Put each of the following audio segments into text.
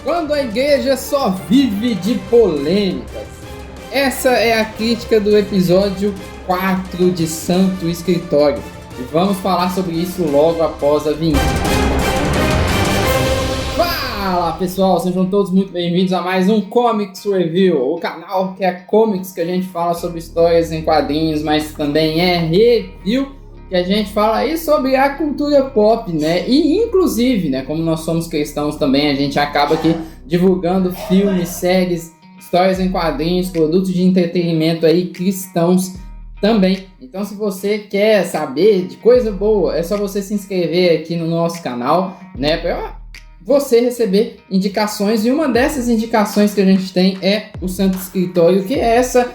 Quando a igreja só vive de polêmicas. Essa é a crítica do episódio 4 de Santo Escritório. E vamos falar sobre isso logo após a vinheta. Fala pessoal, sejam todos muito bem-vindos a mais um Comics Review, o canal que é comics, que a gente fala sobre histórias em quadrinhos, mas também é review, que a gente fala aí sobre a cultura pop, né? E inclusive, né, como nós somos cristãos também, a gente acaba aqui divulgando filmes, séries, histórias em quadrinhos, produtos de entretenimento aí cristãos também. Então, se você quer saber de coisa boa, é só você se inscrever aqui no nosso canal, né, para você receber indicações. E uma dessas indicações que a gente tem é o Santo Escritório, que é essa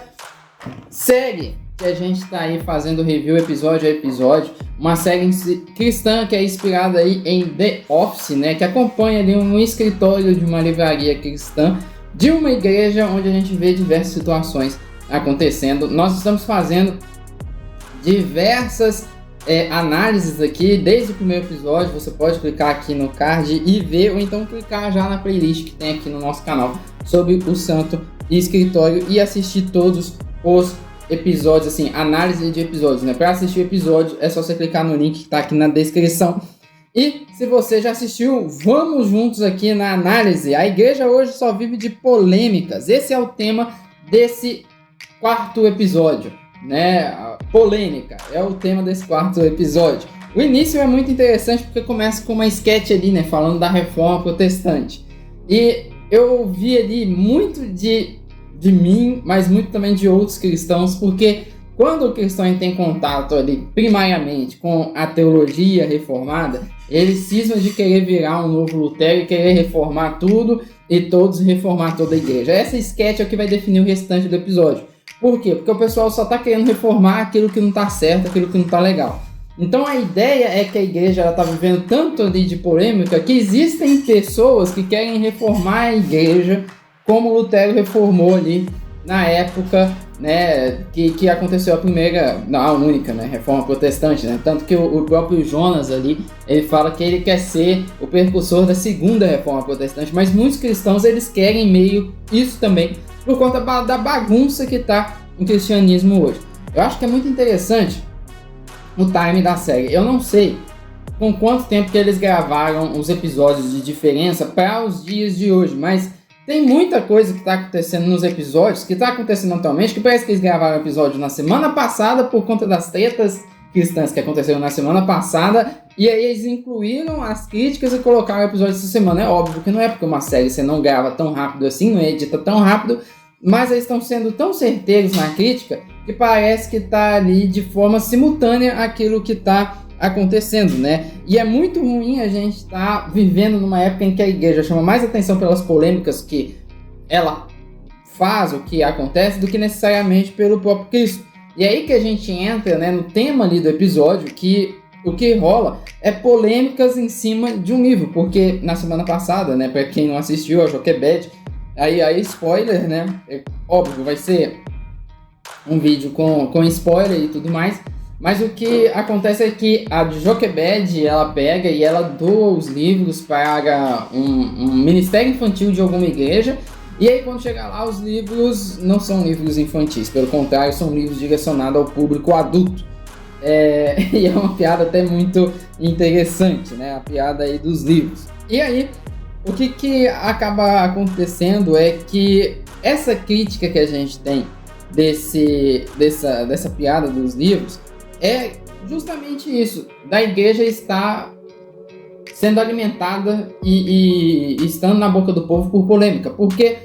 série que a gente está aí fazendo review episódio a episódio, uma série cristã que é inspirada aí em The Office, né, que acompanha ali um escritório de uma livraria cristã de uma igreja onde a gente vê diversas situações acontecendo. Nós estamos fazendo diversas análises aqui desde o primeiro episódio. Você pode clicar aqui no card e ver, ou então clicar já na playlist que tem aqui no nosso canal sobre o Santo Escritório e assistir todos os episódios, assim, análise de episódios, né? Para assistir o episódio é só você clicar no link que está aqui na descrição. E se você já assistiu, vamos juntos aqui na análise. A igreja hoje só vive de polêmicas. Esse é o tema desse quarto episódio, né? A polêmica é o tema desse quarto episódio. O início é muito interessante porque começa com uma sketch ali, né? Falando da reforma protestante. E eu vi ali muito de mim, mas muito também de outros cristãos, porque quando o cristão tem contato ali, primariamente, com a teologia reformada, ele cisma de querer virar um novo Lutero e querer reformar tudo e todos reformar toda a igreja. Essa sketch é o que vai definir o restante do episódio. Por quê? Porque o pessoal só está querendo reformar aquilo que não está certo, aquilo que não está legal. Então a ideia é que a igreja está vivendo tanto ali de polêmica que existem pessoas que querem reformar a igreja como Lutero reformou ali na época, né, que aconteceu a primeira, não, a única, né, reforma protestante, né, tanto que o próprio Jonas ali, ele fala que ele quer ser o precursor da segunda reforma protestante, mas muitos cristãos, eles querem meio isso também, por conta da bagunça que está o cristianismo hoje. Eu acho que é muito interessante o time da série. Eu não sei com quanto tempo que eles gravaram os episódios de diferença para os dias de hoje, mas tem muita coisa que está acontecendo nos episódios, que está acontecendo atualmente, que parece que eles gravaram o episódio na semana passada por conta das tretas cristãs que aconteceram na semana passada, e aí eles incluíram as críticas e colocaram o episódio essa semana. É óbvio que não é porque uma série você não grava tão rápido assim, não edita tão rápido, mas eles estão sendo tão certeiros na crítica que parece que está ali de forma simultânea aquilo que está acontecendo, né? E é muito ruim a gente estar vivendo numa época em que a igreja chama mais atenção pelas polêmicas que ela faz, o que acontece, do que necessariamente pelo próprio Cristo. E aí que a gente entra, né, no tema ali do episódio, que o que rola é polêmicas em cima de um livro, porque na semana passada, né, para quem não assistiu a Joquebed, aí spoiler, né, óbvio, vai ser um vídeo com spoiler e tudo mais. Mas o que acontece é que a Joquebed, ela pega e ela doa os livros para um ministério infantil de alguma igreja. E aí quando chega lá, os livros não são livros infantis, pelo contrário, são livros direcionados ao público adulto. E é uma piada até muito interessante, né? A piada aí dos livros. E aí, o que acaba acontecendo é que essa crítica que a gente tem dessa piada dos livros é justamente isso, da igreja estar sendo alimentada e estando na boca do povo por polêmica, porque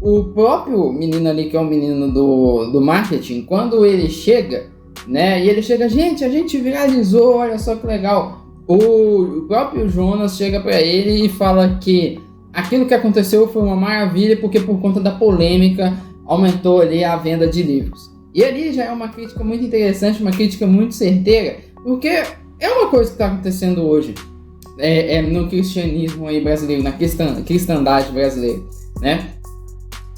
o próprio menino ali, que é o menino do marketing, quando ele chega, né, e ele chega, a gente viralizou, olha só que legal, o próprio Jonas chega para ele e fala que aquilo que aconteceu foi uma maravilha, porque por conta da polêmica aumentou ali a venda de livros. E ali já é uma crítica muito interessante, uma crítica muito certeira, porque é uma coisa que está acontecendo hoje no cristianismo aí brasileiro, na cristandade brasileira, né?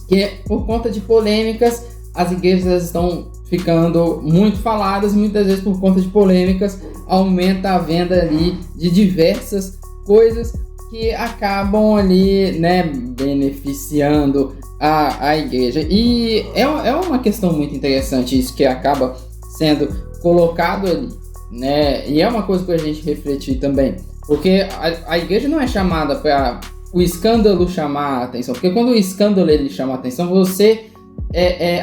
Que por conta de polêmicas, as igrejas estão ficando muito faladas, muitas vezes por conta de polêmicas, aumenta a venda ali de diversas coisas que acabam ali, né, beneficiando a igreja. E é uma questão muito interessante isso que acaba sendo colocado ali, né? E é uma coisa para a gente refletir também, porque a igreja não é chamada para o escândalo chamar a atenção, porque quando o escândalo ele chama a atenção, você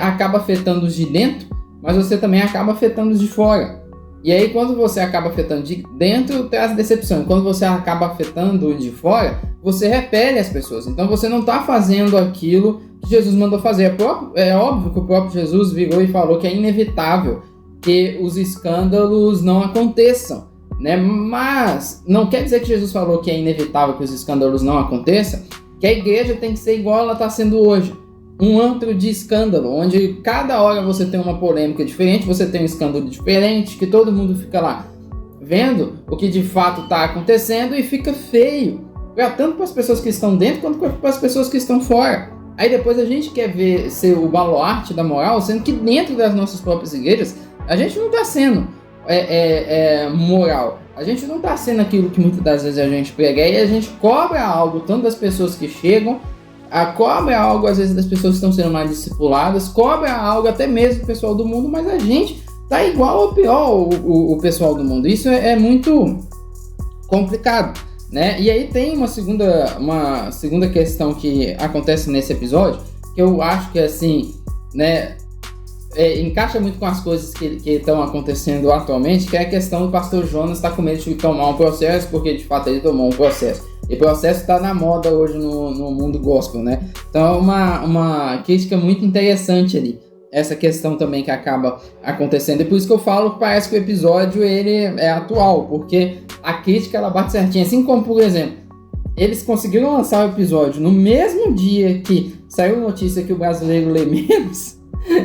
acaba afetando os de dentro, mas você também acaba afetando os de fora. E aí quando você acaba afetando de dentro, traz decepção. Quando você acaba afetando de fora, você repele as pessoas. Então você não está fazendo aquilo que Jesus mandou fazer. É óbvio que o próprio Jesus virou e falou que é inevitável que os escândalos não aconteçam, né? Mas não quer dizer que Jesus falou que é inevitável que os escândalos não aconteçam, que a igreja tem que ser igual ela está sendo hoje. Um antro de escândalo, onde cada hora você tem uma polêmica diferente, você tem um escândalo diferente, que todo mundo fica lá vendo o que de fato está acontecendo e fica feio, tanto para as pessoas que estão dentro quanto para as pessoas que estão fora. Aí depois a gente quer ver ser o baluarte da moral, sendo que dentro das nossas próprias igrejas a gente não está sendo moral, a gente não está sendo aquilo que muitas das vezes a gente prega, e a gente cobra algo tanto das pessoas que chegam, cobra algo às vezes das pessoas que estão sendo mais discipuladas, cobra algo até mesmo do pessoal do mundo, mas a gente tá igual ou pior o pessoal do mundo. Isso é muito complicado, né? E aí tem uma segunda questão que acontece nesse episódio, que eu acho que assim, né, encaixa muito com as coisas que estão acontecendo atualmente, que é a questão do pastor Jonas estar com medo de tomar um processo, porque de fato ele tomou um processo. E processo está na moda hoje no mundo gospel, né? Então é uma crítica muito interessante ali, essa questão também que acaba acontecendo. E por isso que eu falo que parece que o episódio ele é atual, porque a crítica ela bate certinho. Assim como, por exemplo, eles conseguiram lançar o episódio no mesmo dia que saiu notícia que o brasileiro lê menos.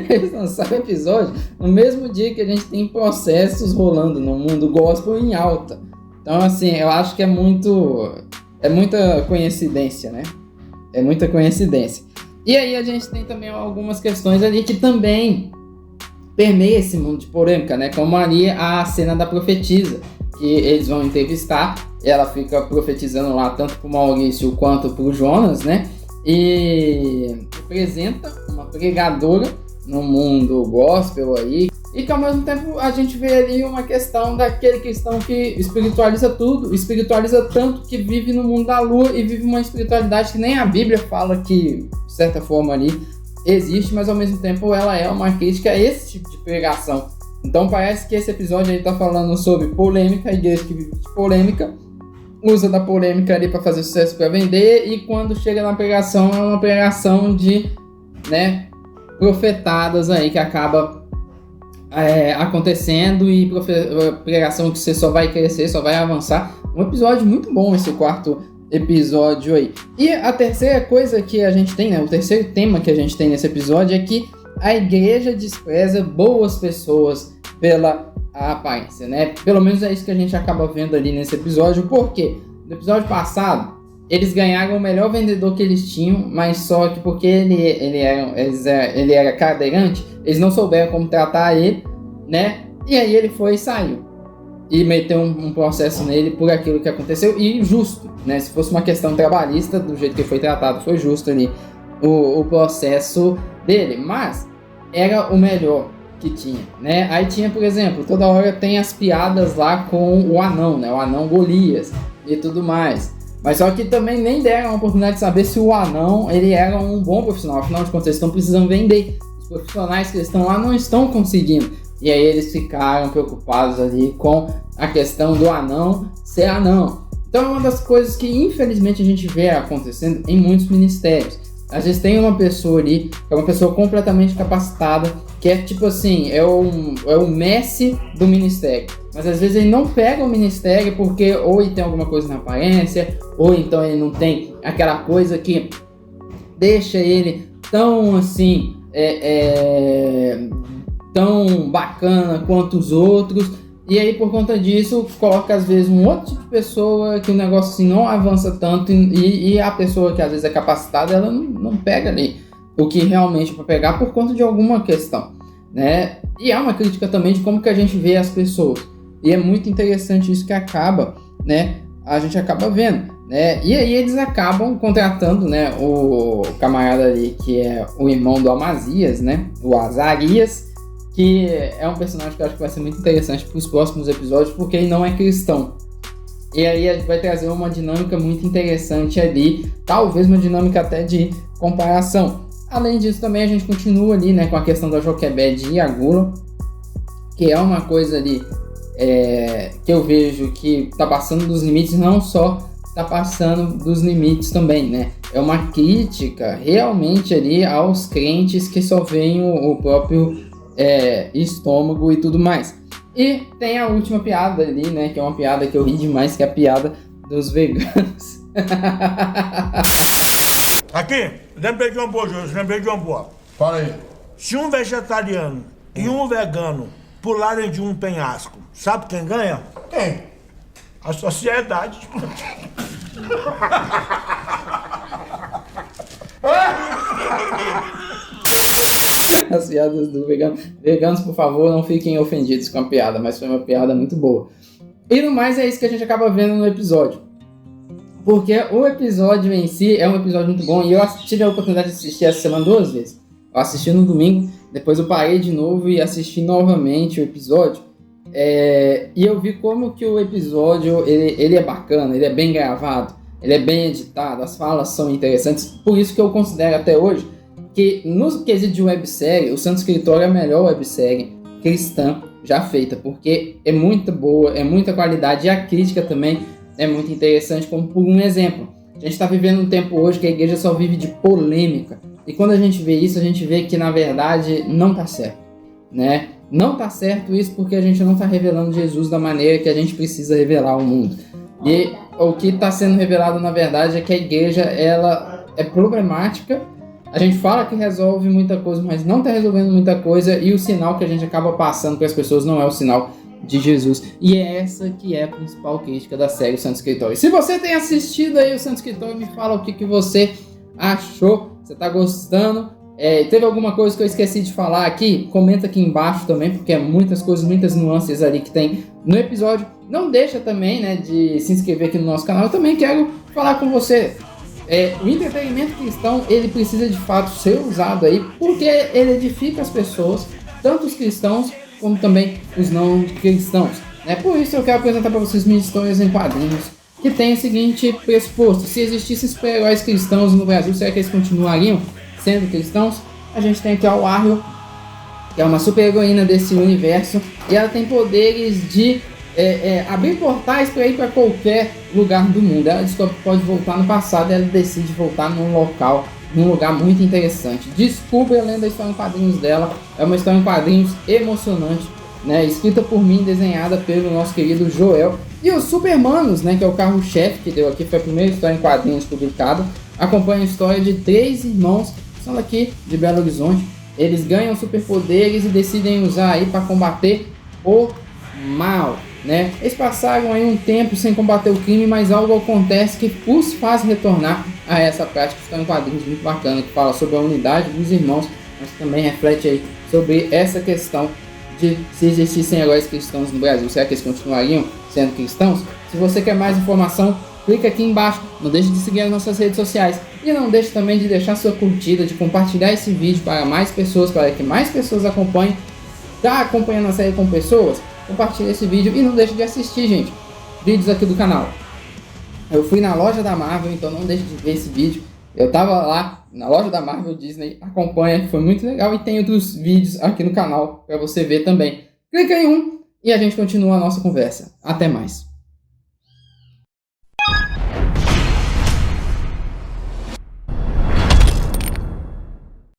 Eles lançaram o episódio no mesmo dia que a gente tem processos rolando no mundo gospel em alta. Então, assim, eu acho que é muita coincidência, né? É muita coincidência. E aí a gente tem também algumas questões ali que também permeia esse mundo de polêmica, né? Como ali a cena da profetisa, que eles vão entrevistar, ela fica profetizando lá tanto pro Maurício quanto pro Jonas, né? E apresenta uma pregadora no mundo gospel aí, e que ao mesmo tempo a gente vê ali uma questão daquele cristão que espiritualiza tudo, espiritualiza tanto que vive no mundo da lua e vive uma espiritualidade que nem a Bíblia fala que, de certa forma ali, existe, mas ao mesmo tempo ela é uma crítica a esse tipo de pregação. Então parece que esse episódio aí tá falando sobre polêmica, a igreja que vive de polêmica, usa da polêmica ali para fazer sucesso, para vender, e quando chega na pregação é uma pregação de, né, profetadas aí que acaba acontecendo, e pregação que você só vai crescer, só vai avançar. Um episódio muito bom esse quarto episódio aí. E a terceira coisa que a gente tem, né, o terceiro tema que a gente tem nesse episódio é que a igreja despreza boas pessoas pela aparência, né? Pelo menos é isso que a gente acaba vendo ali nesse episódio, porque no episódio passado eles ganharam o melhor vendedor que eles tinham, mas só que porque ele era cadeirante, eles não souberam como tratar ele, né? E aí ele foi e saiu. E meteu um processo nele por aquilo que aconteceu, e justo, né? Se fosse uma questão trabalhista, do jeito que foi tratado, foi justo ali o processo dele. Mas era o melhor que tinha, né? Aí tinha, por exemplo, toda hora tem as piadas lá com o anão, né? O anão Golias e tudo mais. Mas só que também nem deram a oportunidade de saber se o anão ele era um bom profissional. Afinal de contas, eles estão precisando vender. Os profissionais que estão lá não estão conseguindo. E aí eles ficaram preocupados ali com a questão do anão ser anão. Então é uma das coisas que infelizmente a gente vê acontecendo em muitos ministérios. Às vezes tem uma pessoa ali, que é uma pessoa completamente capacitada, que é tipo assim, é o Messi do ministério. Mas às vezes ele não pega o ministério porque ou ele tem alguma coisa na aparência, ou então ele não tem aquela coisa que deixa ele tão assim, tão bacana quanto os outros. E aí por conta disso coloca às vezes um outro tipo de pessoa que o negócio assim não avança tanto, e a pessoa que às vezes é capacitada, ela não pega ali o que realmente é para pegar por conta de alguma questão, né? E há uma crítica também de como que a gente vê as pessoas, e é muito interessante isso que acaba, né, a gente acaba vendo. né? E aí eles acabam contratando, né, o camarada ali que é o irmão do Amazias, né, o Azarias, que é um personagem que eu acho que vai ser muito interessante para os próximos episódios, porque ele não é cristão. E aí a gente vai trazer uma dinâmica muito interessante ali, talvez uma dinâmica até de comparação. Além disso, também a gente continua ali, né, com a questão da Joquebed e Agula, que é uma coisa ali que eu vejo que está passando dos limites, não só está passando dos limites também, né? É uma crítica realmente ali aos crentes que só veem o próprio estômago e tudo mais. E tem a última piada ali, né? Que é uma piada que eu ri demais, que é a piada dos veganos. Aqui, lembrei de uma boa, Júlio, lembrei de uma boa. Fala aí. Se um vegetariano e um vegano pularem de um penhasco, sabe quem ganha? Quem? A sociedade. As piadas do vegano. Veganos, por favor, não fiquem ofendidos com a piada, mas foi uma piada muito boa. E no mais é isso que a gente acaba vendo no episódio. Porque o episódio em si é um episódio muito bom, e eu tive a oportunidade de assistir essa semana 2 vezes. Eu assisti no domingo, depois eu parei de novo e assisti novamente o episódio. E eu vi como que o episódio ele é bacana, ele é bem gravado, ele é bem editado, as falas são interessantes. Por isso que eu considero até hoje que no quesito de websérie, o Santo Escritório é a melhor websérie cristã já feita, porque é muito boa, é muita qualidade, e a crítica também é muito interessante, como por um exemplo. A gente está vivendo um tempo hoje que a igreja só vive de polêmica, e quando a gente vê isso, a gente vê que na verdade não está certo, né? Não está certo isso porque a gente não está revelando Jesus da maneira que a gente precisa revelar ao mundo. E o que está sendo revelado na verdade é que a igreja ela é problemática. A gente fala que resolve muita coisa, mas não está resolvendo muita coisa, e o sinal que a gente acaba passando para as pessoas não é o sinal de Jesus. E é essa que é a principal crítica da série O Santo Escritório. Se você tem assistido aí o Santo Escritório, me fala o que você achou. Você está gostando? Teve alguma coisa que eu esqueci de falar aqui? Comenta aqui embaixo também, porque é muitas coisas, muitas nuances ali que tem no episódio. Não deixa também, né, de se inscrever aqui no nosso canal. Eu também quero falar com você. O entretenimento cristão, ele precisa de fato ser usado aí, porque ele edifica as pessoas, tanto os cristãos como também os não cristãos, né? Por isso eu quero apresentar para vocês minhas histórias em quadrinhos, que tem o seguinte pressuposto: se existissem super-heróis cristãos no Brasil, será que eles continuariam sendo cristãos? A gente tem aqui a Warrior, que é uma super-heroína desse universo, e ela tem poderes de abrir portais para ir para qualquer lugar do mundo. Ela descobre que pode voltar no passado, e ela decide voltar num lugar muito interessante. Descubra lendo a história em quadrinhos dela. É uma história em quadrinhos emocionante, né? Escrita por mim, desenhada pelo nosso querido Joel. E os Supermanos, né, que é o carro-chefe que deu aqui, foi a primeira história em quadrinhos publicada. Acompanha a história de 3 irmãos que são daqui de Belo Horizonte. Eles ganham superpoderes e decidem usar aí para combater o mal, né? Eles passaram aí um tempo sem combater o crime, mas algo acontece que os faz retornar a essa prática. Está em quadrinhos muito bacana, que fala sobre a unidade dos irmãos, mas também reflete aí sobre essa questão de se existissem heróis cristãos no Brasil, será que eles continuariam sendo cristãos? Se você quer mais informação, clica aqui embaixo, não deixe de seguir as nossas redes sociais, e não deixe também de deixar sua curtida, de compartilhar esse vídeo para mais pessoas, para que mais pessoas acompanhem. Está acompanhando a série com pessoas? Compartilhe esse vídeo e não deixe de assistir, gente, vídeos aqui do canal. Eu fui na loja da Marvel, então não deixe de ver esse vídeo. Eu tava lá na loja da Marvel Disney, acompanha, foi muito legal, e tem outros vídeos aqui no canal para você ver também. Clica em um e a gente continua a nossa conversa. Até mais.